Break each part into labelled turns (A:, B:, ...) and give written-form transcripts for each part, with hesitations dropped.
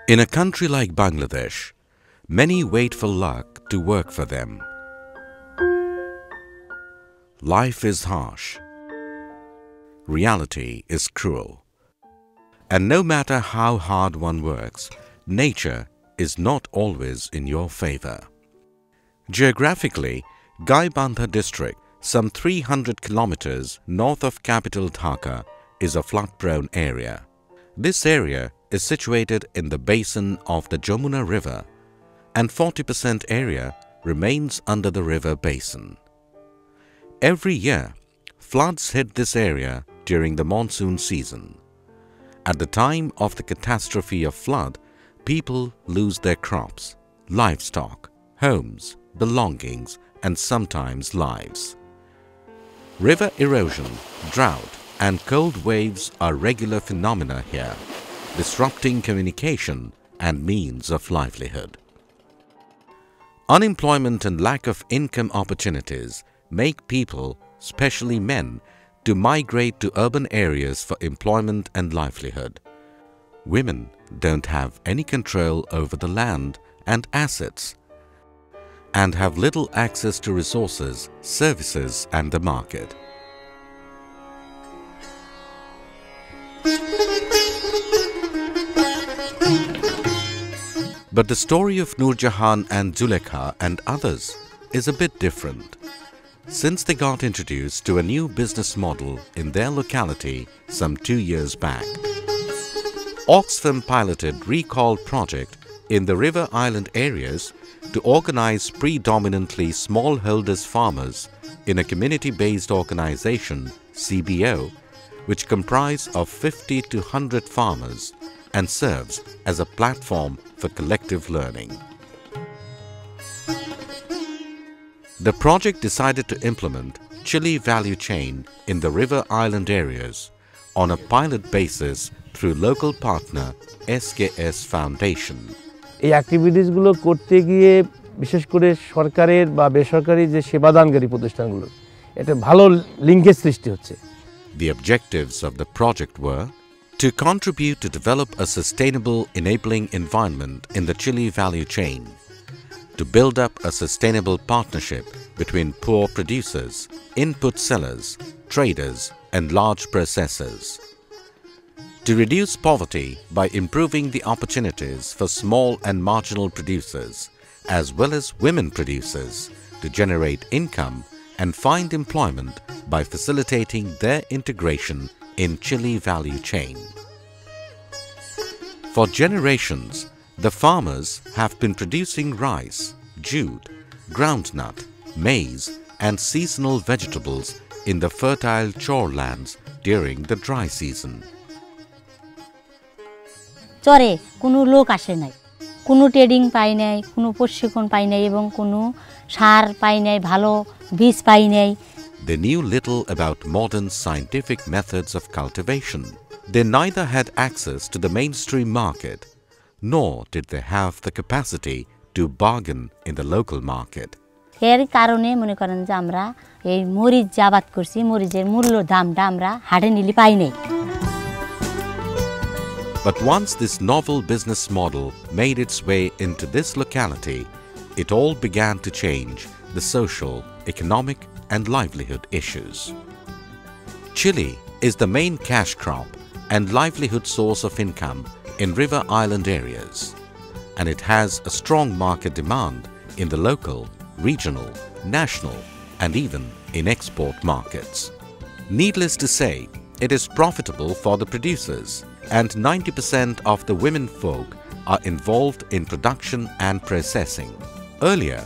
A: In a country like Bangladesh, many wait for luck to work for them. Life is harsh. Reality is cruel. And no matter how hard one works, nature is not always in your favor. Geographically, Gaibandha district, some 300 kilometers north of capital Dhaka, is a flood-prone area. This area is situated in the basin of the Jamuna River, and 40% area remains under the river basin. Every year, floods hit this area during the monsoon season. At the time of the catastrophe of flood, people lose their crops, livestock, homes, belongings, and sometimes lives. River erosion, drought, and cold waves are regular phenomena here, disrupting communication and means of livelihood. Unemployment and lack of income opportunities make people, especially men, to migrate to urban areas for employment and livelihood. Women don't have any control over the land and assets and have little access to resources, services, and the market. But the story of Noorjahan and Zulekha and others is a bit different, since they got introduced to a new business model in their locality some 2 years back. Oxfam piloted REECALL project in the river island areas to organize predominantly smallholders farmers in a community-based organization, CBO, which comprise of 50 to 100 farmers and serves as a platform for collective learning. The project decided to implement Chilli value chain in the river island areas on a pilot basis through local partner SKS Foundation.
B: এই অ্যাক্টিভিটিসগুলো করতে গিয়ে বিশেষ করে সরকারের বা বেসরকারি যে সেবাদানকারী প্রতিষ্ঠানগুলো এটা ভালো লিঙ্কেজ সৃষ্টি হচ্ছে।
A: The objectives of the project were to contribute to develop a sustainable enabling environment in the Chilli value chain, to build up a sustainable partnership between poor producers, input sellers, traders, and large processors, to reduce poverty by improving the opportunities for small and marginal producers, as well as women producers, to generate income and find employment by facilitating their integration in Chilli value chain. For generations, the farmers have been producing rice, jute, groundnut, maize, and seasonal vegetables in the fertile chore lands during the dry season.
C: চরে কোনো লোক আসে নাই, কোনো trading পাই নাই, কোনো প্রশিক্ষণ পাই নাই এবং কোনো সার পাই নাই, ভালো বীজ পাই নাই।
A: They knew little about modern scientific methods of cultivation. They neither had access to the mainstream market, nor did they have the capacity to bargain in the local market.
C: এর কারণে মনে করেন যে আমরা এই মরিচ আবাদ করছি, মরিচের মূল্য দামটা আমরা হাটে নিলে পাই নাই।
A: But once this novel business model made its way into this locality, it all began to change the social, economic, and livelihood issues. Chilli is the main cash crop and livelihood source of income in river island areas, and it has a strong market demand in the local, regional, national, and even in export markets. Needless to say, it is profitable for the producers, and 90% of the women folk are involved in production and processing. Earlier,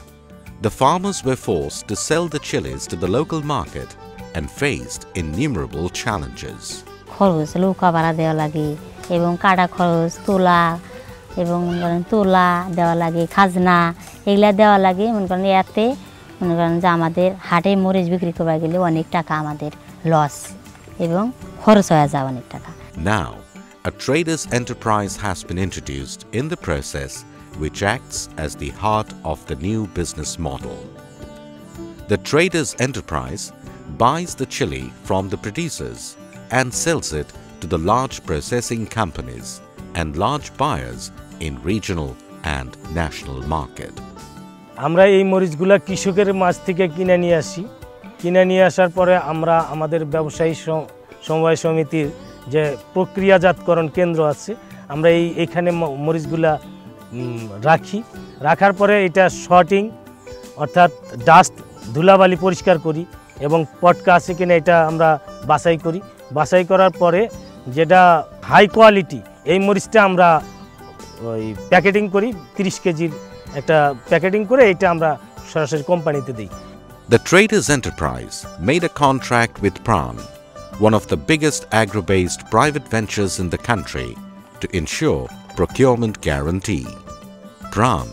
A: the farmers were forced to sell the chilies to the local market and faced innumerable challenges.
C: খরচ নৌকা ভাড়া দেওয়া লাগে এবং কাটা খরচ, তোলা এবং তোলা দেওয়া লাগে, খাজনা এগুলা দেওয়া লাগে। মনে করেন এতে মনে করেন যে আমাদের হাটে মরিচ বিক্রি করতে গেলে অনেক টাকা আমাদের লস এবং খরচ হয়ে যায় অনেক টাকা।
A: Now, a trader's enterprise has been introduced in the process, which acts as the heart of the new business model. The trader's enterprise buys the chili from the producers and sells it to the large processing companies, and large buyers in regional and national market.
B: আমরা এই মরিচগুলা কৃষকের মাছ থেকে কিনে নিয়ে আসি। কিনে নিয়ে আসার পরে আমরা আমাদের ব্যবসায়ী সমবায় সমিতির যে প্রক্রিয়াজাতকরণ কেন্দ্র আছে, আমরা এইখানে মরিচগুলা রাখি। রাখার পরে এটা শর্টিং অর্থাৎ ডাস্ট ধুলাবালি পরিষ্কার করি এবং পটকা আছে কিনা এটা আমরা বাছাই করি। বাছাই করার পরে যেটা হাই কোয়ালিটি এই মরিচটা আমরা ওই প্যাকেটিং করি, 30 কেজির একটা প্যাকেটিং করে এটা আমরা সরাসরি কোম্পানিতে দিই।
A: The Traders Enterprise made a contract with PRAN, one of the biggest agro-based private ventures in the country, to ensure procurement guarantee. PRAN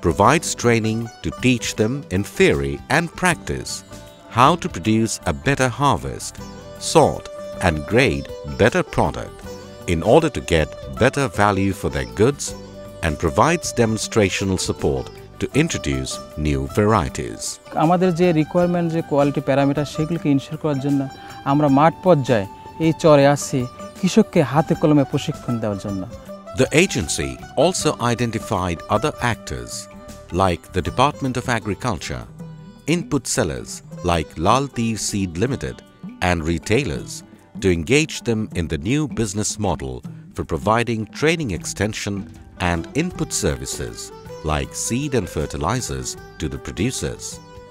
A: provides training to teach them in theory and practice how to produce a better harvest, sort and grade better product in order to get better value for their goods, and provides demonstrational support to introduce new varieties.
D: আমাদের যে requirement যে quality parameter সেগুলোকে ensure করার জন্য আমরা মাঠ পর্যায়ে এই চরে আসছি কৃষককে হাতে কলমে প্রশিক্ষণ দেওয়ার জন্য।
A: The agency also identified other actors like the Department of Agriculture, input sellers like Lal Tir Seed Limited, and retailers to engage them in the new business model for providing training extension and input services like seed and fertilizers to the producers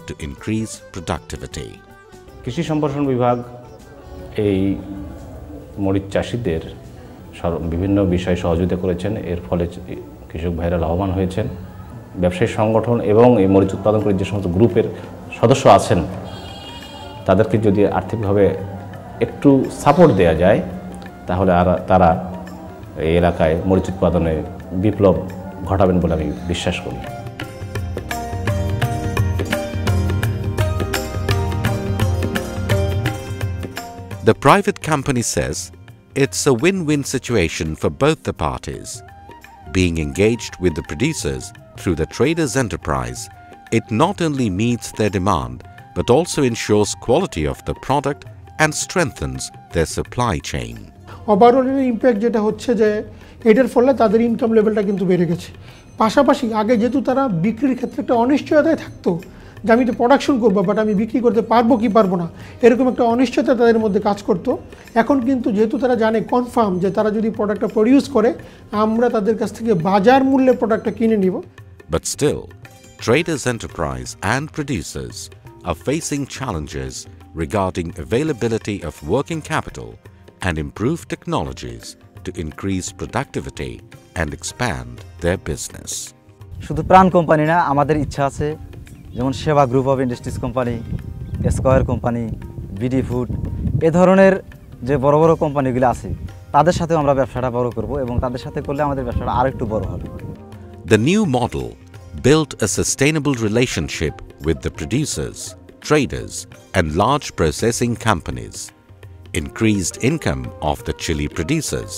A: to increase productivity.
E: কৃষি সম্প্রসারণ বিভাগ এই মরিচ চাষীদের বিভিন্ন বিষয়ে সহযোগিতা করেছেন। এর ফলে কৃষক ভাইরা লাভবান হয়েছেন। ব্যবসায়ী সংগঠন এবং এই মরিচ উৎপাদনকারী যে সমস্ত গ্রুপের সদস্য আছেন তাদেরকে যদি আর্থিকভাবে একটু সাপোর্ট দেওয়া যায় তাহলে তারা এই এলাকায় মরিচ উৎপাদনে বিপ্লব ঘটাবেন বলে আমি বিশ্বাস করি।
A: The private company says it's a win-win situation for both the parties. Being engaged with the producers through the Traders Enterprise, it not only meets their demand but also ensures quality of the product and strengthens their supply chain.
F: Overall impact যেটা হচ্ছে যে এটার ফলে তাদের income লেভেলটা কিন্তু বেড়ে গেছে। পাশাপাশি আগে যেহেতু তারা বিক্রির ক্ষেত্রে একটা অনিশ্চয়তায় থাকতো যে আমি তো প্রোডাকশন করবো বাট আমি বিক্রি করতে পারবো কি পারবো না, এরকম একটা অনিশ্চয়তা তাদের মধ্যে কাজ করতো। এখন কিন্তু যেহেতু তারা জানে কনফার্ম যে তারা যদি প্রোডাক্টটা প্রডিউস করে আমরা তাদের কাছ থেকে বাজার মূল্যে প্রোডাক্টটা কিনে নিব।
A: But still, Traders Enterprise and producers are facing challenges regarding availability of working capital and improved technologies to increase productivity and expand their business.
G: শুধু প্রাণ কোম্পানি না, আমাদের ইচ্ছা আছে যেমন Seba group of industries company, square company, BD food, এ ধরনের যে বড় বড় কোম্পানিগুলো আছে তাদের সাথে আমরা ব্যবসাটা বড় করব এবং তাদের সাথে করলে আমাদের ব্যবসাটা আরেকটু বড় হবে।
A: The new model built a sustainable relationship with the producers, traders and large processing companies, increased income of the chili producers,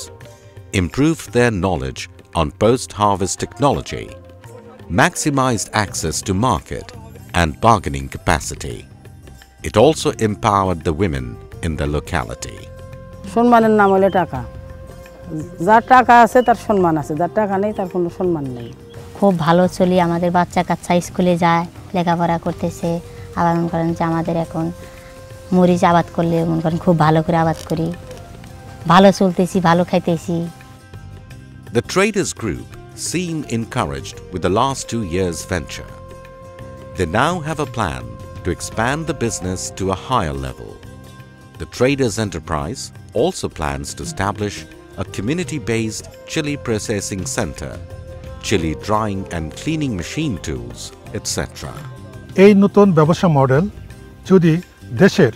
A: improved their knowledge on post-harvest technology, maximized access to market and bargaining capacity. It also empowered the women in the locality.
H: সম্মানের নাম হলো টাকা। যার টাকা আছে তার সম্মান আছে, যার টাকা নেই তার কোনো সম্মান নেই।
C: খুব ভালো চলি, আমাদের বাচ্চা কাচ্চা স্কুলে যায়, লেখাপড়া করতেছে। আবার মনে করেন যে আমাদের এখন মরিচ আবাদ করলে মনে করেন খুব ভালো করে আবাদ করি, ভালো চলতেছি, ভালো খাইতেছি।
A: The Traders Group seem encouraged with the last 2 years' venture. They now have a plan to expand the business to a higher level. The Traders Enterprise also plans to establish a community-based chili processing center, chili drying and cleaning machine tools, etc.
I: এই নতুন ব্যবসা model যদি দেশের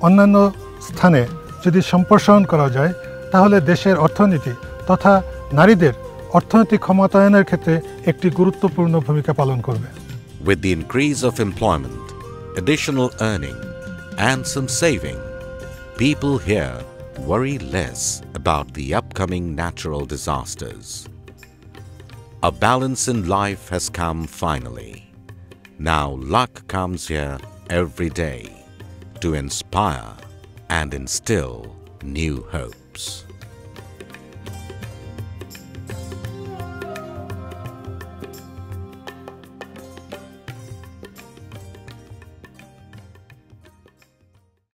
I: অন্যান্য স্থানে যদি সম্প্রসারণ করা যায় তাহলে দেশের অর্থনীতি তথা নারীদের অর্থনৈতিক ক্ষমতায়নের ক্ষেত্রে একটি গুরুত্বপূর্ণ ভূমিকা পালন করবে।
A: With the increase of employment, additional earning and some saving, people here worry less about the upcoming natural disasters. A balance in life has come finally. Now luck comes here every day to inspire and instill new hopes.